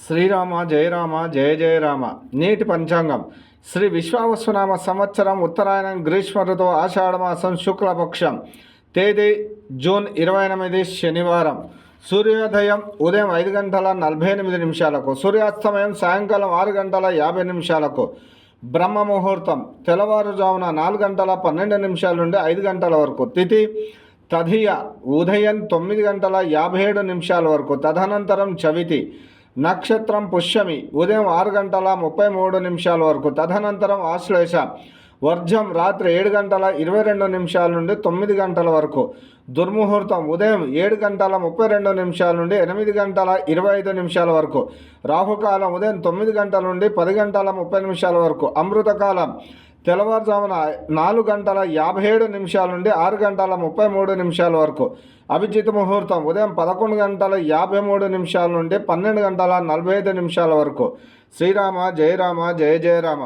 శ్రీరామ జయ రామ జయ జయ రామ. నేటి పంచాంగం శ్రీ విశ్వావసునామ సంవత్సరం ఉత్తరాయణం గ్రీష్మ ఋతువు ఆషాఢమాసం శుక్లపక్షం తేదీ జూన్ 28 శనివారం. సూర్యోదయం ఉదయం 5 గంటల 48 నిమిషాలకు, సూర్యాస్తమయం సాయంకాలం 6 గంటల 50 నిమిషాలకు, బ్రహ్మ ముహూర్తం తెల్లవారుజామున 4 గంటల 12 నిమిషాల నుండి 5 గంటల వరకు, తిథి తదియ ఉదయం 9 గంటల 57 నిమిషాల వరకు, తదనంతరం చవితి, నక్షత్రం పుష్యమి ఉదయం 6 గంటల 33 నిమిషాల వరకు, తదనంతరం ఆశ్లేష, వర్జం రాత్రి 7 గంటల 22 నిమిషాల నుండి 9 గంటల వరకు, దుర్ముహూర్తం ఉదయం 7 గంటల 32 నిమిషాల నుండి 8 గంటల 25 నిమిషాల వరకు, రాహుకాలం ఉదయం 9 గంటల నుండి 10 గంటల 30 నిమిషాల వరకు, అమృతకాలం తెల్లవారుజామున 4 గంటల 57 నిమిషాల నుండి 6 గంటల 33 నిమిషాల వరకు, అభిజిత్ ముహూర్తం ఉదయం 11 గంటల 53 నిమిషాల నుండి 12 గంటల 45 నిమిషాల వరకు. శ్రీరామ జయ రామ జయ జయ రామ.